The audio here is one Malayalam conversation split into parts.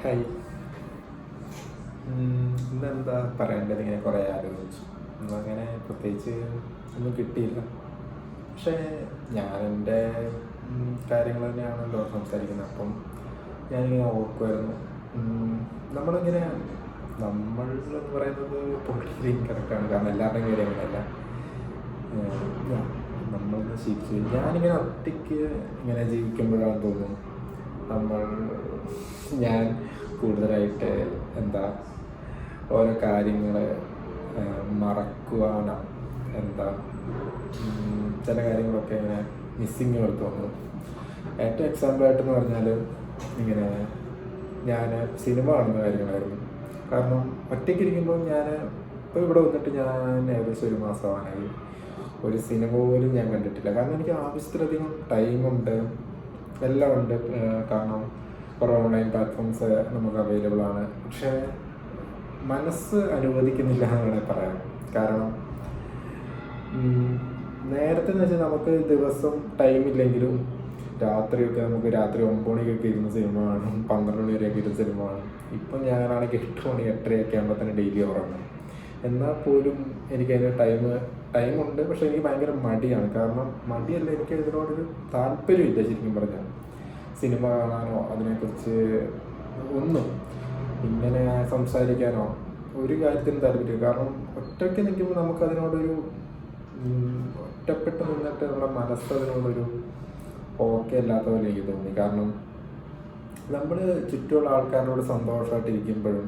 ഹായ്. ഇന്നെന്താ പറയേണ്ടത്? ഇങ്ങനെ കുറേ ആലോചിച്ചു. അങ്ങനെ പ്രത്യേകിച്ച് ഒന്നും കിട്ടിയില്ല. പക്ഷേ ഞാൻ എൻ്റെ കാര്യങ്ങൾ തന്നെയാണല്ലോ സംസാരിക്കുന്നത്. അപ്പം ഞാനിങ്ങനെ ഓർക്കുമായിരുന്നു, നമ്മളിങ്ങനെ നമ്മൾ എന്ന് പറയുന്നത് പൊളിറ്റിക്കലി ഇൻകറക്റ്റാണ്. കാരണം എല്ലാവരുടെയും കാര്യം അങ്ങനെയല്ല. നമ്മൾ ശീലിച്ചു ഞാനിങ്ങനെ ഒറ്റയ്ക്ക് ഇങ്ങനെ ജീവിക്കുമ്പോഴാണ് തോന്നുന്നു നമ്മൾ ഞാൻ കൂടുതലായിട്ട് എന്താ ഓരോ കാര്യങ്ങൾ മറക്കുവാനോ എന്താ ചില കാര്യങ്ങളൊക്കെ ഇങ്ങനെ മിസ്സിങ് പോലെ തോന്നുന്നു. ഏറ്റവും എക്സാമ്പിളായിട്ടെന്ന് പറഞ്ഞാൽ ഇങ്ങനെ ഞാൻ സിനിമ കാണുന്ന കാര്യങ്ങളായിരുന്നു. കാരണം ഒറ്റയ്ക്കിരിക്കുമ്പോൾ ഇപ്പോൾ ഇവിടെ വന്നിട്ട് ഞാൻ ഏകദേശം ഒരു മാസമാവാനായി. ഒരു സിനിമ പോലും ഞാൻ കണ്ടിട്ടില്ല. കാരണം എനിക്ക് ആവശ്യത്തിലധികം ടൈമുണ്ട്, എല്ലാം ഉണ്ട്. കാരണം കുറേ ഓൺലൈൻ പ്ലാറ്റ്ഫോംസ് നമുക്ക് അവൈലബിൾ ആണ്. പക്ഷേ മനസ്സ് അനുവദിക്കുന്നില്ല എന്ന് വേണമെങ്കിൽ പറയാം. കാരണം നേരത്തെ എന്ന് വെച്ചാൽ നമുക്ക് ദിവസം ടൈമില്ലെങ്കിലും രാത്രിയൊക്കെ നമുക്ക് രാത്രി 9 മണിക്കൊക്കെ ഇരുന്ന് സിനിമ കാണും, 12 മണി വരെയൊക്കെ ഇരുന്ന് സിനിമ കാണും. ഇപ്പം ഞാനാണെങ്കിൽ 8 മണി 8:30 ആകുമ്പോൾ തന്നെ ഡെയിലി ഉറങ്ങും. എന്നാൽ പോലും എനിക്കതിന് ടൈമുണ്ട്. പക്ഷെ എനിക്ക് ഭയങ്കര മടിയാണ്. കാരണം മടിയല്ല, എനിക്ക് ഇതിനോടൊരു താല്പര്യമില്ല ശരിക്കും പറഞ്ഞാൽ. സിനിമ കാണാനോ അതിനെക്കുറിച്ച് ഒന്നും ഇങ്ങനെ സംസാരിക്കാനോ ഒരു കാര്യത്തിനും താല്പര്യം. കാരണം ഒറ്റയ്ക്ക് നിൽക്കുമ്പോൾ നമുക്കതിനോടൊരു ഒറ്റപ്പെട്ട് നിന്നിട്ട് നമ്മുടെ മനസ്സതിനോടൊരു ഓക്കെ അല്ലാത്ത പോലെ എനിക്ക് തോന്നി. കാരണം നമ്മൾ ചുറ്റുമുള്ള ആൾക്കാരോട് സന്തോഷമായിട്ടിരിക്കുമ്പോഴും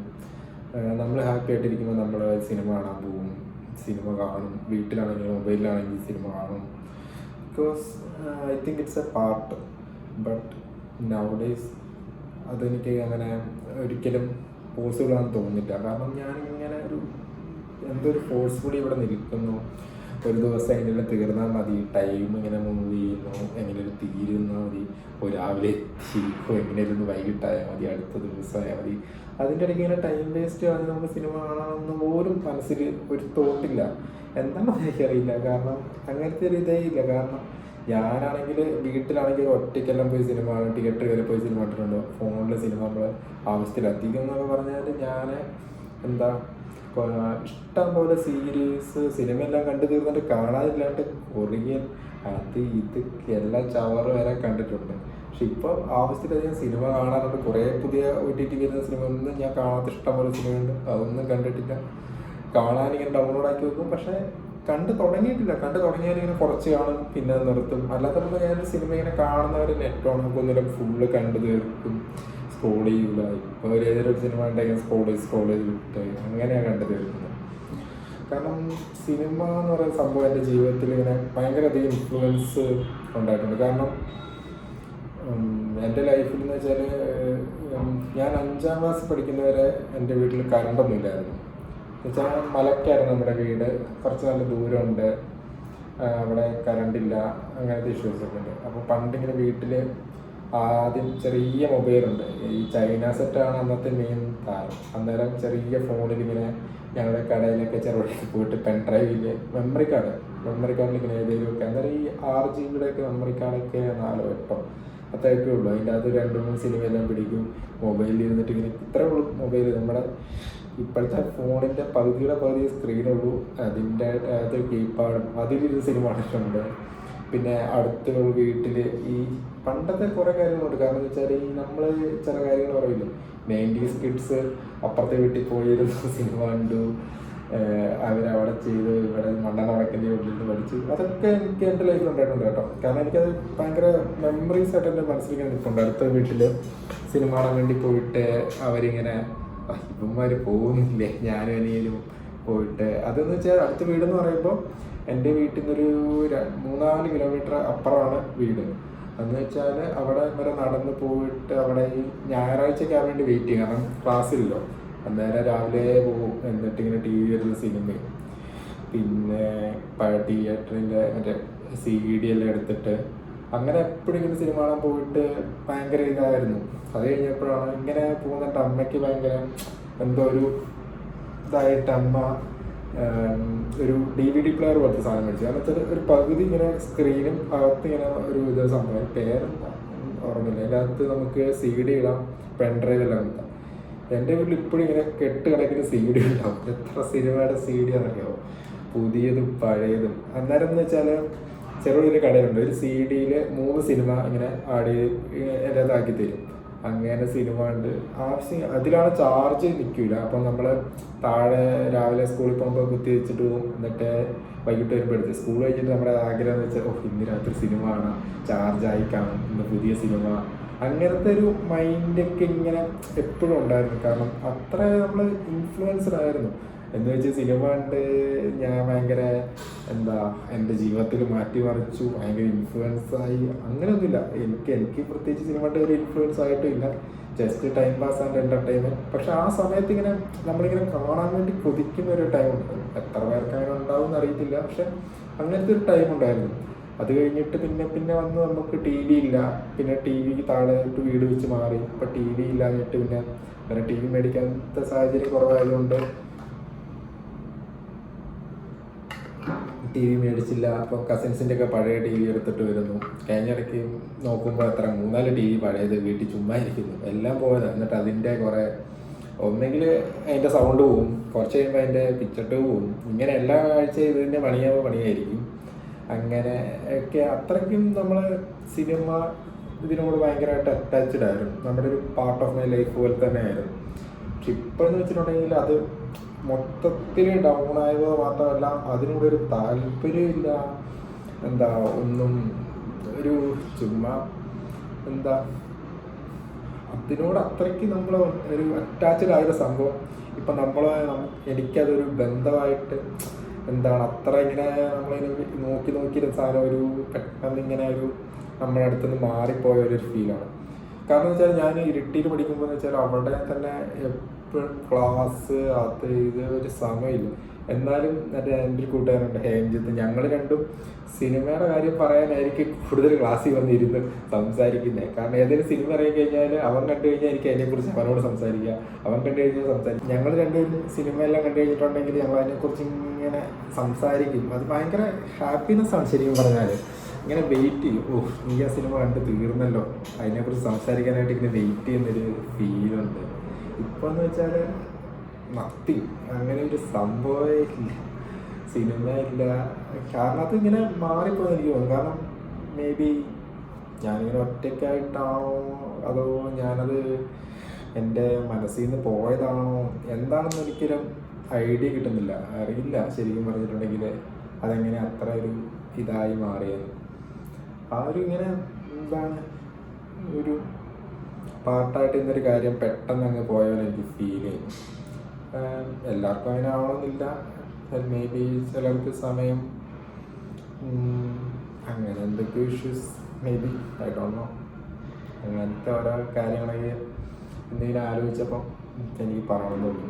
നമ്മൾ ഹാപ്പി ആയിട്ടിരിക്കുമ്പോൾ നമ്മൾ സിനിമ കാണാൻ പോകും, സിനിമ കാണും. വീട്ടിലാണെങ്കിലും മൊബൈലിലാണെങ്കിലും സിനിമ കാണും. Because I think it's A part. But now days അതെനിക്ക് അങ്ങനെ ഒരിക്കലും പോസിബിൾ ആണെന്ന് തോന്നുന്നില്ല. കാരണം ഞാനിങ്ങനെ എന്തൊരു ഫോഴ്സ്ഫുള്ളി ഇവിടെ നിൽക്കുന്നു. ഒരു ദിവസം എങ്ങനെയും തീർന്നാൽ മതി, ടൈം ഇങ്ങനെ മൂവ് ചെയ്യുന്നു, എങ്ങനെയും തീരുന്നാൽ മതി. രാവിലെ എത്തി എങ്ങനെയൊന്ന് വൈകിട്ടായാൽ മതി, അടുത്ത ദിവസമായാൽ മതി. അതിൻ്റെ ഇടയ്ക്ക് ഇങ്ങനെ ടൈം വേസ്റ്റ് ആണെങ്കിൽ നമുക്ക് സിനിമ കാണാമെന്ന് പോലും മനസ്സിൽ ഒരു തോട്ടില്ല. എന്താണെന്ന് എനിക്കറിയില്ല. കാരണം അങ്ങനത്തെ ഒരു ഇതേ ഇല്ല. കാരണം ഞാനാണെങ്കിൽ വീട്ടിലാണെങ്കിൽ ഒറ്റയ്ക്കെല്ലാം പോയി സിനിമ കാണും, തിയേറ്ററിൽ വരെ പോയി സിനിമ കണ്ടിട്ടുണ്ട്. ഫോണിൽ സിനിമ നമ്മൾ ആവശ്യത്തിലധികം എന്നൊക്കെ പറഞ്ഞാൽ ഞാൻ ഇഷ്ടം പോലെ സീരീസ് സിനിമയെല്ലാം കണ്ടു തീർന്നിട്ട് കാണാനില്ലാണ്ട് കൊറിയൻ ഇത് എല്ലാം ചവറ് വരെ കണ്ടിട്ടുണ്ട്. പക്ഷെ ഇപ്പോൾ ആവശ്യത്തിലധികം സിനിമ കാണാറുണ്ട്. കുറേ പുതിയ OTT വരുന്ന സിനിമ ഒന്നും ഞാൻ കാണാത്ത ഇഷ്ടം പോലെ സിനിമയുണ്ട്, അതൊന്നും കണ്ടിട്ടില്ല. കാണാനിങ്ങനെ ഡൗൺലോഡ് ആക്കി വെക്കും, പക്ഷേ കണ്ടു തുടങ്ങിയിട്ടില്ല. കണ്ടു തുടങ്ങിയാലിങ്ങനെ കുറച്ച് കാണും, പിന്നെ നിർത്തും. അല്ലാത്തപ്പോൾ ഞാൻ സിനിമ ഇങ്ങനെ കാണുന്നവർ നെറ്റ് ഓൺ ആക്കുന്നില്ല, ഫുള്ള് കണ്ടു തീർക്കും, സ്ക്രോൾ ചെയ്യില്ല. ഇപ്പോൾ ഏതൊരു സിനിമ ഉണ്ടെങ്കിൽ സ്ക്രോൾ ചെയ്ത് വിട്ട് അങ്ങനെയാണ് കണ്ടു തീർക്കുന്നത്. കാരണം സിനിമ എന്ന് പറയുന്ന സംഭവം എൻ്റെ ജീവിതത്തിൽ ഇങ്ങനെ ഭയങ്കരധികം ഇൻഫ്ലുവൻസ് ഉണ്ടായിട്ടുണ്ട്. കാരണം എൻ്റെ ലൈഫിൽ എന്ന് വെച്ചാൽ ഞാൻ 5ാം ക്ലാസ് പഠിക്കുന്നവരെ എൻ്റെ വീട്ടിൽ കറണ്ടൊന്നും ഇല്ലായിരുന്നു. എന്നുവെച്ചാൽ മലക്കായിരുന്നു നമ്മുടെ വീട്, കുറച്ച് നല്ല ദൂരമുണ്ട്, അവിടെ കറണ്ടില്ല, അങ്ങനത്തെ ഇഷ്യൂസ് ഒക്കെ ഉണ്ട്. അപ്പോൾ പണ്ടിങ്ങനെ വീട്ടിൽ ആദ്യം ചെറിയ മൊബൈലുണ്ട്, ഈ ചൈന സെറ്റാണ് അന്നത്തെ മെയിൻ താരം. അന്നേരം ചെറിയ ഫോണിലിങ്ങനെ ഞങ്ങളുടെ കടയിലൊക്കെ ചെറുതായിട്ട് പോയിട്ട് പെൻഡ്രൈവിൽ മെമ്മറി കാർഡിൽ ഇങ്ങനെ ഏതെങ്കിലുമൊക്കെ, അന്നേരം ഈ 6 GB മെമ്മറി കാർഡൊക്കെ 4 8 അത്രയൊക്കെ ഉള്ളൂ. അതിൻ്റെ അത് 2-3 സിനിമയെല്ലാം പിടിക്കും. മൊബൈലിൽ ഇരുന്നിട്ട് ഇങ്ങനെ ഇത്രേ ഉള്ളൂ മൊബൈൽ. നമ്മുടെ ഇപ്പോഴത്തെ ഫോണിൻ്റെ പകുതിയുടെ പകുതി സ്ക്രീനുള്ളൂ, അതിൻ്റെ അത് കീപാഡും അതിലൊരു സിനിമ കണ്ടിട്ടുണ്ട്. പിന്നെ അടുത്തുള്ള വീട്ടിൽ ഈ പണ്ടത്തെ കുറേ കാര്യങ്ങളുണ്ട്. കാരണം എന്ന് വെച്ചാൽ ഈ നമ്മൾ ചില കാര്യങ്ങൾ പറയില്ല, 90s കിഡ്സ് അപ്പുറത്തെ വീട്ടിൽ പോയിരുന്നു സിനിമ കണ്ടു, അവരവിടെ ചെയ്ത് ഇവിടെ മണ്ണെണ്ണ വടക്കിൻ്റെ ഉള്ളിൽ നിന്ന് പഠിച്ചു. അതൊക്കെ എനിക്ക് എൻ്റെ ലൈഫിൽ ഉണ്ടായിട്ടുണ്ട് കേട്ടോ. കാരണം എനിക്കത് ഭയങ്കര മെമ്മറീസ് ആയിട്ട് എൻ്റെ മനസ്സിലേക്ക് നിൽക്കുന്നുണ്ട്. അടുത്ത വീട്ടിൽ സിനിമ കാണാൻ വേണ്ടി പോയിട്ട് അവരിങ്ങനെ ഇവന്മാർ പോകുന്നില്ലേ, ഞാനും അനിയനും പോയിട്ട്. അതെന്ന് വെച്ചാൽ അടുത്ത വീടെന്ന് പറയുമ്പോൾ എൻ്റെ വീട്ടിൽ നിന്നൊരു 3-4 കിലോമീറ്റർ അപ്പുറമാണ് വീട്. എന്ന് വെച്ചാൽ അവിടെ വരെ നടന്ന് പോയിട്ട് അവിടെ ഈ ഞായറാഴ്ചയ്ക്ക് ആവാൻ വേണ്ടി വെയിറ്റ് ചെയ്യും. കാരണം ക്ലാസ്സിലല്ലോ, അന്നേരം രാവിലെ പോകും. എന്നിട്ട് ഇങ്ങനെ TV വരുന്ന സിനിമയും പിന്നെ തിയേറ്ററിൻ്റെ മറ്റേ CD എല്ലാം എടുത്തിട്ട് അങ്ങനെ എപ്പോഴും ഇങ്ങനെ സിനിമ കാണാൻ പോയിട്ട് ഭയങ്കര ഇതായിരുന്നു. അത് കഴിഞ്ഞപ്പോഴാണ് ഇങ്ങനെ പോകുന്നിട്ട് അമ്മയ്ക്ക് ഭയങ്കര എന്തോ ഒരു ഇതായിട്ട് അമ്മ ഒരു DVD പ്ലെയർ പോലത്തെ സാധനം മേടിച്ചു. കാരണം വെച്ചാൽ ഒരു പകുതി ഇങ്ങനെ സ്ക്രീനും അകത്ത് ഇങ്ങനെ ഒരു ഇത് സംഭവം, പേരെന്താ ഓർമ്മയില്ല. അതിൻ്റെ അകത്ത് നമുക്ക് CD ഇടാം, പെൻഡ്രൈവ് എല്ലാം കിട്ടാം. എൻ്റെ വീട്ടിൽ ഇപ്പോഴും ഇങ്ങനെ കെട്ട് കിടക്കുന്ന സി ഡി ഉണ്ടാവും. എത്ര സിനിമയുടെ സി ഡി ആണെന്നറിയാമോ, പുതിയതും പഴയതും. അന്നേരം എന്ന് വെച്ചാൽ ചെറുതൊരു കടയുണ്ട്, ഒരു സി ഡിയിൽ 3 സിനിമ ഇങ്ങനെ ആഡ് ഇതാക്കി തരും. അങ്ങനെ സിനിമ ഉണ്ട് ആവശ്യം. അതിലാണ് ചാർജ് നിൽക്കില്ല. അപ്പം നമ്മൾ താഴെ രാവിലെ സ്കൂളിൽ പോകുമ്പോൾ കുത്തി വെച്ചിട്ട് പോകും. എന്നിട്ട് വൈകിട്ട് വരുമ്പോൾ എടുത്ത് സ്കൂൾ കഴിഞ്ഞിട്ട് നമ്മുടെ ആഗ്രഹം എന്ന് വെച്ചാൽ ഇന്ന് രാത്രി സിനിമ കാണാം, ചാർജായി കാണും, ഇന്ന് പുതിയ സിനിമ. അങ്ങനത്തെ ഒരു മൈൻഡൊക്കെ ഇങ്ങനെ എപ്പോഴും ഉണ്ടായിരുന്നു. കാരണം അത്ര നമ്മൾ ഇൻഫ്ലുവൻസ്ഡ് ആയിരുന്നു. എന്ന് വെച്ചാൽ സിനിമ കണ്ട് ഞാൻ ഭയങ്കര എൻ്റെ ജീവിതത്തിൽ മാറ്റിമറിച്ചു, ഭയങ്കര ഇൻഫ്ലുവൻസായി അങ്ങനെയൊന്നുമില്ല. എനിക്ക് പ്രത്യേകിച്ച് സിനിമ കണ്ട് ഒരു ഇൻഫ്ലുവൻസ് ആയിട്ടും ഇല്ല. Just time pass and entertainment. പക്ഷെ ആ സമയത്ത് ഇങ്ങനെ നമ്മളിങ്ങനെ കാണാൻ വേണ്ടി കൊതിക്കുന്ന ഒരു ടൈം ഉണ്ടായിരുന്നു. എത്ര പേർക്ക് അങ്ങനെ ഉണ്ടാവും എന്നറിയത്തില്ല, പക്ഷെ അങ്ങനത്തെ ഒരു ടൈം ഉണ്ടായിരുന്നു. അത് കഴിഞ്ഞിട്ട് പിന്നെ വന്ന് നമുക്ക് ടി വി ഇല്ല. പിന്നെ ടി വിക്ക് താഴെയായിട്ട് വീട് വെച്ച് മാറി. ഇപ്പം ടി വി ഇല്ലാഞ്ഞിട്ട് പിന്നെ അങ്ങനെ ടി വി മേടിക്കാത്ത സാഹചര്യം കുറവായതുകൊണ്ട് ടി വി മേടിച്ചില്ല. അപ്പോൾ കസിൻസിൻ്റെ ഒക്കെ പഴയ ടി വി എടുത്തിട്ട് വരുന്നു. കഴിഞ്ഞിടയ്ക്ക് നോക്കുമ്പോൾ എത്ര 3-4 ടി വി പഴയത് വീട്ടിൽ ചുമ്മാ ഇരിക്കുന്നു. എല്ലാം പോയത്. എന്നിട്ട് അതിൻ്റെ കുറേ ഒന്നെങ്കിൽ അതിൻ്റെ സൗണ്ട് പോവും, കുറച്ച് കഴിയുമ്പോൾ അതിൻ്റെ പിക്ചറിട്ട് പോവും. ഇങ്ങനെ എല്ലാ ആഴ്ചയും ഇതിൻ്റെ പണിയായിരിക്കും. അങ്ങനെ ഒക്കെ അത്രയ്ക്കും നമ്മൾ സിനിമ ഇതിനോട് ഭയങ്കരമായിട്ട് അറ്റാച്ച്ഡ് ആയിരുന്നു. നമ്മുടെ ഒരു പാർട്ട് ഓഫ് മൈ ലൈഫ് പോലെ തന്നെ ആയിരുന്നു. പക്ഷെ ഇപ്പോൾ എന്ന് വെച്ചിട്ടുണ്ടെങ്കിൽ അത് മൊത്തത്തിൽ ഡൗൺ ആയത് മാത്രമല്ല, അതിനോടൊരു താല്പര്യമില്ല. ഒന്നും ഒരു ചുമ്മാ അതിനോട് അത്രയ്ക്ക് നമ്മൾ ഒരു അറ്റാച്ച്ഡ് ആയൊരു സംഭവം. ഇപ്പം എനിക്കതൊരു ബന്ധമായിട്ട് അത്ര ഇങ്ങനെ നമ്മളിങ്ങനെ നോക്കിയിരുന്ന സാധനം ഒരു പെട്ടെന്ന് ഇങ്ങനെ നമ്മുടെ അടുത്ത് നിന്ന് മാറിപ്പോയ ഒരു ഫീലാണ്. കാരണം എന്ന് വെച്ചാൽ ഞാൻ ഇരിട്ടിയിൽ പഠിക്കുമ്പോൾ എന്ന് വെച്ചാൽ അവിടെ തന്നെ എപ്പോഴും ക്ലാസ് അത് ഇത് ഒരു സമയമില്ല. എന്നാലും എൻ്റെ ഒരു കൂട്ടുകാരുണ്ട് ഹേംജിത്ത്, ഞങ്ങൾ രണ്ടും സിനിമയുടെ കാര്യം പറയാനായിരിക്കും കൂടുതൽ ക്ലാസ്സിൽ വന്നിരുന്ന് സംസാരിക്കുന്നത്. കാരണം ഏതെങ്കിലും സിനിമ ഇറങ്ങി കഴിഞ്ഞാൽ അവൻ കണ്ടു കഴിഞ്ഞാൽ എനിക്ക് അതിനെക്കുറിച്ച് അവനോട് സംസാരിക്കുക, അവൻ കണ്ടു കഴിഞ്ഞാൽ സംസാരിക്കും. ഞങ്ങൾ രണ്ടുപേരും സിനിമയെല്ലാം കണ്ടു കഴിഞ്ഞിട്ടുണ്ടെങ്കിൽ ഞങ്ങൾ അതിനെക്കുറിച്ച് ഇങ്ങനെ സംസാരിക്കും. അത് ഭയങ്കര ഹാപ്പിനെസ്സാണ് ശരിക്കും പറഞ്ഞാൽ. ഇങ്ങനെ വെയിറ്റ് ചെയ്യും, നീ ആ സിനിമ കണ്ട് തീർന്നല്ലോ, അതിനെക്കുറിച്ച് സംസാരിക്കാനായിട്ട് ഇങ്ങനെ വെയിറ്റ് ചെയ്യുന്നൊരു ഫീലുണ്ട്. ഇപ്പോൾ എന്ന് വെച്ചാൽ നത്തിങ്, അങ്ങനെ ഒരു സംഭവമേ ഇല്ല, സിനിമ ഇല്ല. കാരണം അതിങ്ങനെ മാറിപ്പോയെന്ന് എനിക്ക് തോന്നുന്നു. കാരണം മേ ബി ഞാനിങ്ങനെ ഒറ്റയ്ക്കായിട്ടാണോ അതോ ഞാനത് എൻ്റെ മനസ്സിൽ നിന്ന് പോയതാണോ എന്താണെന്ന് ഒരിക്കലും ഐഡിയ കിട്ടുന്നില്ല, അറിയില്ല ശരിക്കും പറഞ്ഞിട്ടുണ്ടെങ്കിൽ അതെങ്ങനെ അത്ര ഒരു ഇതായി മാറിയത്. ആ ഒരു ഇങ്ങനെ ഒരു പാർട്ടായിട്ട് ഇന്നൊരു കാര്യം പെട്ടെന്ന് അങ്ങ് പോയവനെ എനിക്ക് ഫീൽ ചെയ്യും. എല്ലാവർക്കും അങ്ങനെ ആവണമെന്നില്ല. മേ ബി ചിലർക്ക് സമയം അങ്ങനെ എന്തൊക്കെ issues may be, I don't know. അങ്ങനത്തെ ഓരോ കാര്യങ്ങളൊക്കെ എന്തെങ്കിലും ആലോചിച്ചപ്പം എനിക്ക് പറയണമെന്ന് തോന്നി.